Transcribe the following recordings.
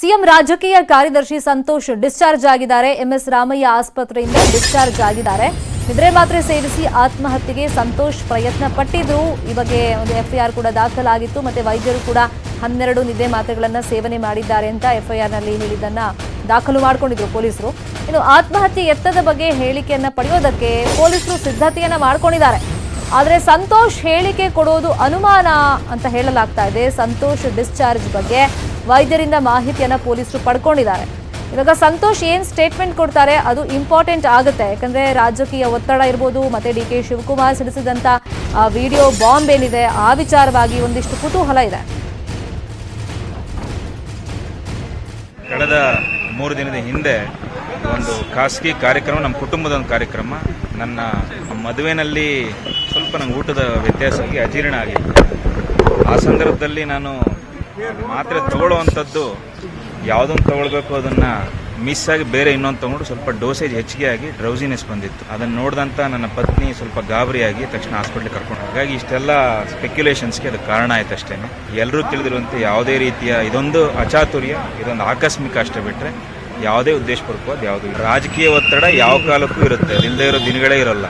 CM ರಾಜಕೀಯ ಕಾರ್ಯದರ್ಶಿ Santosh discharge ಆಗಿದ್ದಾರೆ. ಎಂಎಸ್ ರಾಮಯ್ಯ ಆಸ್ಪತ್ರೆಯಿಂದ ಡಿಸ್ಚಾರ್ಜ್ ಆಗಿದ್ದಾರೆ. ನಿದ್ರೆ ಮಾತ್ರೆ ಸೇವಿಸಿ ಆತ್ಮಹತ್ಯೆಗೆ ಸಂತೋಷ್ ಪ್ರಯತ್ನ ಪಟ್ಟಿದ್ರು. ಈ ಬಗ್ಗೆ ಒಂದು ಎಫ್ಐಆರ್ ಕೂಡ ದಾಖಲಾಗಿತ್ತು. ಮತ್ತೆ ವೈದ್ಯರು ಕೂಡ 12 ನಿದ್ದೆ ಮಾತ್ರೆಗಳನ್ನು ಸೇವನೆ ಮಾಡಿದ್ದಾರೆ ಅಂತ ಎಫ್ಐಆರ್ ನಲ್ಲಿ ಹೇಳಿದ್ದನ್ನ ದಾಖಲು ಮಾಡಿಕೊಂಡಿದ್ರು ಪೊಲೀಸರು. ಇನ್ನು ಆತ್ಮಹತ್ಯೆ ಯತ್ನದ ಬಗ್ಗೆ ಹೇಳಿಕೆಯನ್ನ ಪಡೆಯೋದಕ್ಕೆ ಪೊಲೀಸರು ಸಿದ್ಧತೆಯನ್ನ ಮಾಡ್ಕೊಂಡಿದ್ದಾರೆ. ಆದರೆ ಸಂತೋಷ್ ಹೇಳಿಕೆ ಕೊಡೋದು ಅನುಮಾನ ಅಂತ ಹೇಳಲಾಗ್ತಾ ಇದೆ. ಸಂತೋಷ್ ಡಿಸ್ಚಾರ್ಜ್ ಬಗ್ಗೆ ವೈದ್ಯರಿಂದ ಮಾಹಿತಿಯನ್ನ ಪೊಲೀಸರು ಪಡ್ಕೊಂಡಿದ್ದಾರೆ. ಇವಾಗ ಸಂತೋಷ್ ಏನ್ ಸ್ಟೇಟ್ಮೆಂಟ್ ಕೊಡ್ತಾರೆ ಅದು ಇಂಪಾರ್ಟೆಂಟ್ ಆಗುತ್ತೆ. ಯಾಕಂದ್ರೆ ರಾಜಕೀಯ ಒತ್ತಡ ಇರ್ಬೋದು, ಮತ್ತೆ ಡಿ.ಕೆ. ಶಿವಕುಮಾರ್ ಸಿಡಿಸಿದಂತ ವಿಡಿಯೋ ಬಾಂಬ್ ಏನಿದೆ ಆ ವಿಚಾರವಾಗಿ ಒಂದಿಷ್ಟು ಕುತೂಹಲ ಇದೆ. ಕಳೆದ 3 ದಿನದ ಹಿಂದೆ ಒಂದು ಖಾಸಗಿ ಕಾರ್ಯಕ್ರಮ, ನಮ್ಮ ಕುಟುಂಬದ ಒಂದು ಕಾರ್ಯಕ್ರಮ, ನನ್ನ ಮದುವೆನಲ್ಲಿ ಸ್ವಲ್ಪ ನಂಗೆ ಊಟದ ವ್ಯತ್ಯಾಸ ಆಗಿ ಅಜೀರ್ಣ ಆಗಿತ್ತು. ಆ ಸಂದರ್ಭದಲ್ಲಿ ನಾನು ಮಾತ್ರೆ ತಗೊಳ್ಳುವಂಥದ್ದು ಯಾವುದನ್ನು ತಗೊಳ್ಬೇಕು ಅದನ್ನು ಮಿಸ್ ಆಗಿ ಬೇರೆ ಇನ್ನೊಂದು ತಗೊಂಡು ಸ್ವಲ್ಪ ಡೋಸೇಜ್ ಹೆಚ್ಚಿಗೆ ಆಗಿ ಡ್ರೌಸಿನೆಸ್ ಬಂದಿತ್ತು. ಅದನ್ನು ನೋಡಿದಂಥ ನನ್ನ ಪತ್ನಿ ಸ್ವಲ್ಪ ಗಾಬರಿಯಾಗಿ ತಕ್ಷಣ ಹಾಸ್ಪಿಟ್ಲಿಗೆ ಕರ್ಕೊಂಡು. ಹಾಗಾಗಿ ಇಷ್ಟೆಲ್ಲ ಸ್ಪೆಕ್ಯುಲೇಷನ್ಸ್ಗೆ ಅದು ಕಾರಣ ಆಯ್ತು ಅಷ್ಟೇ. ಎಲ್ಲರೂ ತಿಳಿದಿರುವಂತೆ ಯಾವುದೇ ರೀತಿಯ ಇದೊಂದು ಅಚಾತುರ್ಯ, ಇದೊಂದು ಆಕಸ್ಮಿಕ ಅಷ್ಟೇ ಬಿಟ್ಟರೆ ಯಾವುದೇ ಉದ್ದೇಶಪೂರ್ವಕವಾದ ಯಾವುದೂ ಇಲ್ಲ. ರಾಜಕೀಯ ಒತ್ತಡ ಯಾವ ಕಾಲಕ್ಕೂ ಇರುತ್ತೆ, ಇಲ್ಲದೆ ಇರೋ ದಿನಗಳೇ ಇರೋಲ್ಲ.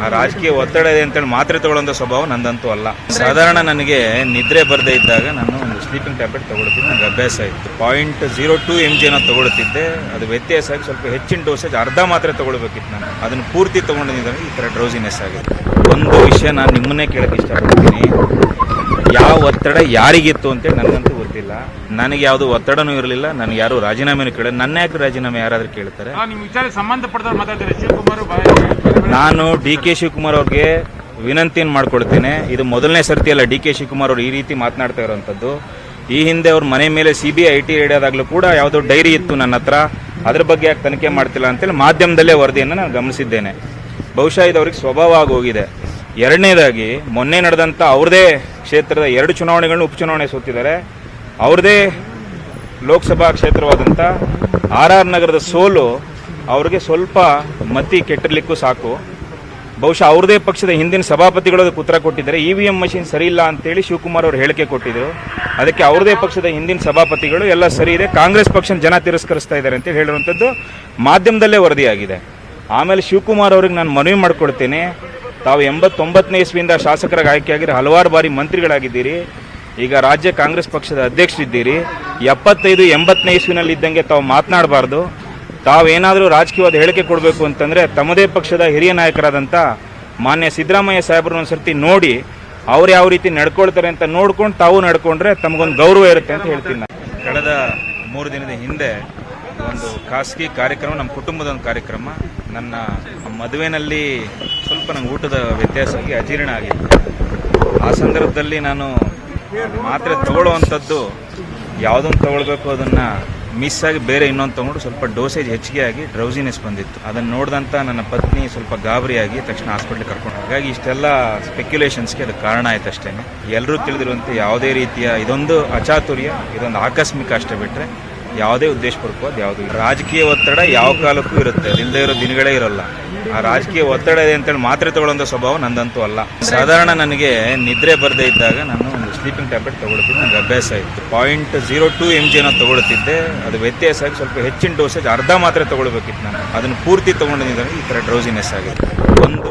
ಆ ರಾಜಕೀಯ ಒತ್ತಡ ಇದೆ ಅಂತೇಳಿ ಮಾತ್ರೆ ತಗೊಳ್ಳೋ ಸ್ವಭಾವ ನಂದಂತೂ ಅಲ್ಲ. ಸಾಧಾರಣ ನನಗೆ ನಿದ್ರೆ ಬರದೇ ಇದ್ದಾಗ ನಾನು ಒಂದು ಸ್ಲೀಪಿಂಗ್ ಟ್ಯಾಬ್ಲೆಟ್ ತಗೊಳ್ತಿದ್ದೆ, ನನಗೆ ಅಭ್ಯಾಸ ಇತ್ತು. 0.02 mg ತಗೊಳ್ತಿದ್ದೆ. ಅದು ವ್ಯತ್ಯಾಸ ಆಗಿ ಸ್ವಲ್ಪ ಹೆಚ್ಚಿನ ಡೋಸೇಜ್ ಅರ್ಧ ಮಾತ್ರೆ ತಗೊಳ್ಬೇಕಿತ್ತು. ನಾನು ಅದನ್ನು ಪೂರ್ತಿ ತಗೊಂಡಿದ್ದಾಗ ಈ ಥರ ಡ್ರೌಸಿನೆಸ್ ಆಗಿದೆ. ಒಂದು ವಿಷಯ ನಾನು ನಿಮ್ಮನ್ನೇ ಕೇಳಕ್ಕೆ ಇಷ್ಟಪಡ್ತೀನಿ, ಯಾವ ಒತ್ತಡ ಯಾರಿಗಿತ್ತು ಅಂತೇಳಿ ನನಗಂತೂ ಗೊತ್ತಿಲ್ಲ. ನನಗೆ ಯಾವುದು ಒತ್ತಡನೂ ಇರಲಿಲ್ಲ, ನನಗೆ ಯಾರು ರಾಜೀನಾಮೆನೂ ಕೇಳಿಲ್ಲ. ನನ್ನ ಯಾಕೆ ರಾಜೀನಾಮೆ ಯಾರಾದ್ರೂ ಕೇಳ್ತಾರೆ? ನಾನು ಡಿ.ಕೆ. ಶಿವಕುಮಾರ್ ಅವ್ರಿಗೆ ವಿನಂತಿಯನ್ನು ಮಾಡ್ಕೊಳ್ತೇನೆ. ಇದು ಮೊದಲನೇ ಸರ್ತಿಯಲ್ಲ ಡಿ.ಕೆ. ಶಿವಕುಮಾರ್ ಅವರು ಈ ರೀತಿ ಮಾತನಾಡ್ತಾ ಇರೋವಂಥದ್ದು. ಈ ಹಿಂದೆ ಅವ್ರ ಮನೆ ಮೇಲೆ CBI IT ರೇಡ್ ಆದಾಗಲೂ ಕೂಡ ಯಾವುದೋ ಡೈರಿ ಇತ್ತು ನನ್ನ ಹತ್ರ, ಅದ್ರ ಬಗ್ಗೆ ಯಾಕೆ ತನಿಖೆ ಮಾಡ್ತಿಲ್ಲ ಅಂತೇಳಿ ಮಾಧ್ಯಮದಲ್ಲೇ ವರದಿಯನ್ನು ನಾನು ಗಮನಿಸಿದ್ದೇನೆ. ಬಹುಶಃ ಇದು ಅವ್ರಿಗೆ ಸ್ವಭಾವ ಆಗೋಗಿದೆ. ಎರಡನೇದಾಗಿ ಮೊನ್ನೆ ನಡೆದಂಥ ಅವ್ರದೇ ಕ್ಷೇತ್ರದ 2 ಚುನಾವಣೆಗಳನ್ನ ಉಪಚುನಾವಣೆ ಸೋತಿದ್ದಾರೆ. ಅವ್ರದೇ ಲೋಕಸಭಾ ಕ್ಷೇತ್ರವಾದಂಥ RR ನಗರದ ಸೋಲು ಅವ್ರಿಗೆ ಸ್ವಲ್ಪ ಮತಿ ಕೆಟ್ಟಿರ್ಲಿಕ್ಕೂ ಸಾಕು. ಬಹುಶಃ ಅವ್ರದೇ ಪಕ್ಷದ ಹಿಂದಿನ ಸಭಾಪತಿಗಳು ಅದಕ್ಕೆ ಉತ್ತರ ಕೊಟ್ಟಿದ್ದಾರೆ. EVM ಮಷಿನ್ ಸರಿ ಇಲ್ಲ ಅಂತೇಳಿ ಶಿವಕುಮಾರ್ ಅವರು ಹೇಳಿಕೆ ಕೊಟ್ಟಿದ್ರು. ಅದಕ್ಕೆ ಅವ್ರದೇ ಪಕ್ಷದ ಹಿಂದಿನ ಸಭಾಪತಿಗಳು ಎಲ್ಲ ಸರಿ ಇದೆ, ಕಾಂಗ್ರೆಸ್ ಪಕ್ಷ ಜನ ತಿರಸ್ಕರಿಸ್ತಾ ಇದ್ದಾರೆ ಅಂತೇಳಿ ಹೇಳಿರುವಂಥದ್ದು ಮಾಧ್ಯಮದಲ್ಲೇ ವರದಿಯಾಗಿದೆ. ಆಮೇಲೆ ಶಿವಕುಮಾರ್ ಅವ್ರಿಗೆ ನಾನು ಮನವಿ ಮಾಡ್ಕೊಳ್ತೇನೆ, ತಾವು 89ನೇ ಇಸ್ವಿಯಿಂದ ಶಾಸಕರಾಗಿ ಆಯ್ಕೆಯಾಗಿರೋ ಹಲವಾರು ಬಾರಿ ಮಂತ್ರಿಗಳಾಗಿದ್ದೀರಿ, ಈಗ ರಾಜ್ಯ ಕಾಂಗ್ರೆಸ್ ಪಕ್ಷದ ಅಧ್ಯಕ್ಷರಿದ್ದೀರಿ. 75-80ನೇ ಇಸ್ವಿನಲ್ಲಿ ಇದ್ದಂಗೆ ತಾವು ಮಾತನಾಡಬಾರ್ದು. ತಾವೇನಾದರೂ ರಾಜಕೀಯವಾದ ಹೇಳಿಕೆ ಕೊಡಬೇಕು ಅಂತಂದರೆ ತಮ್ಮದೇ ಪಕ್ಷದ ಹಿರಿಯ ನಾಯಕರಾದಂಥ ಮಾನ್ಯ ಸಿದ್ದರಾಮಯ್ಯ ಸಾಹೇಬ್ರನ್ನ ಒಂದು ಸರ್ತಿ ನೋಡಿ, ಅವ್ರು ಯಾವ ರೀತಿ ನಡ್ಕೊಳ್ತಾರೆ ಅಂತ ನೋಡ್ಕೊಂಡು ತಾವು ನಡ್ಕೊಂಡ್ರೆ ತಮಗೊಂದು ಗೌರವ ಇರುತ್ತೆ ಅಂತ ಹೇಳ್ತೀನಿ ನಾನು. ಕಳೆದ 3 ದಿನದ ಹಿಂದೆ ಒಂದು ಖಾಸಗಿ ಕಾರ್ಯಕ್ರಮ, ನಮ್ಮ ಕುಟುಂಬದ ಒಂದು ಕಾರ್ಯಕ್ರಮ, ನನ್ನ ಮದುವೆನಲ್ಲಿ ಸ್ವಲ್ಪ ನಂಗೆ ಊಟದ ವ್ಯತ್ಯಾಸ ಆಗಿ ಅಜೀರ್ಣ ಆಗಿತ್ತು. ಆ ಸಂದರ್ಭದಲ್ಲಿ ನಾನು ಮಾತ್ರೆ ತಗೊಳ್ಳುವಂಥದ್ದು ಯಾವುದನ್ನು ತಗೊಳ್ಬೇಕು ಅದನ್ನು ಮಿಸ್ ಆಗಿ ಬೇರೆ ಇನ್ನೊಂದು ತಗೊಂಡು ಸ್ವಲ್ಪ ಡೋಸೇಜ್ ಹೆಚ್ಚಿಗೆ ಆಗಿ ಡ್ರೌಸಿನೆಸ್ ಬಂದಿತ್ತು. ಅದನ್ನು ನೋಡಿದಂಥ ನನ್ನ ಪತ್ನಿ ಸ್ವಲ್ಪ ಗಾಬರಿಯಾಗಿ ತಕ್ಷಣ ಹಾಸ್ಪಿಟ್ಲಿಗೆ ಕರ್ಕೊಂಡು. ಹಾಗಾಗಿ ಇಷ್ಟೆಲ್ಲ ಸ್ಪೆಕ್ಯುಲೇಷನ್ಸ್ಗೆ ಅದು ಕಾರಣ ಆಯ್ತು ಅಷ್ಟೇ. ಎಲ್ಲರೂ ತಿಳಿದಿರುವಂತೆ ಯಾವುದೇ ರೀತಿಯ ಇದೊಂದು ಅಚಾತುರ್ಯ, ಇದೊಂದು ಆಕಸ್ಮಿಕ ಅಷ್ಟೇ ಬಿಟ್ಟರೆ ಯಾವುದೇ ಉದ್ದೇಶಪೂರ್ವಕವಾದ ಯಾವುದೂ ಇಲ್ಲ. ರಾಜಕೀಯ ಒತ್ತಡ ಯಾವ ಕಾಲಕ್ಕೂ ಇರುತ್ತೆ, ಇಲ್ಲದೆ ಇರೋ ದಿನಗಳೇ ಇರೋಲ್ಲ. ಆ ರಾಜಕೀಯ ಒತ್ತಡ ಇದೆ ಅಂತೇಳಿ ಮಾತ್ರೆ ತಗೊಳ್ಳೋ ಸ್ವಭಾವ ನಂದಂತೂ ಅಲ್ಲ. ಸಾಧಾರಣ ನನಗೆ ನಿದ್ರೆ ಬರದೇ ಇದ್ದಾಗ ನಾನು ಒಂದು ಸ್ಲೀಪಿಂಗ್ ಟ್ಯಾಬ್ಲೆಟ್ ತಗೊಳ್ತಿದ್ದೆ, ನನಗೆ ಅಭ್ಯಾಸ ಇತ್ತು. 0.02 mg ತಗೊಳ್ತಿದ್ದೆ. ಅದು ವ್ಯತ್ಯಾಸ ಆಗಿ ಸ್ವಲ್ಪ ಹೆಚ್ಚಿನ ಡೋಸೇಜ್ ಅರ್ಧ ಮಾತ್ರೆ ತಗೊಳ್ಬೇಕಿತ್ತು. ನಾನು ಅದನ್ನು ಪೂರ್ತಿ ತಗೊಂಡಿದ್ದಾಗ ಈ ಥರ ಡ್ರೌಸಿನೆಸ್ ಆಗಿದೆ. ಒಂದು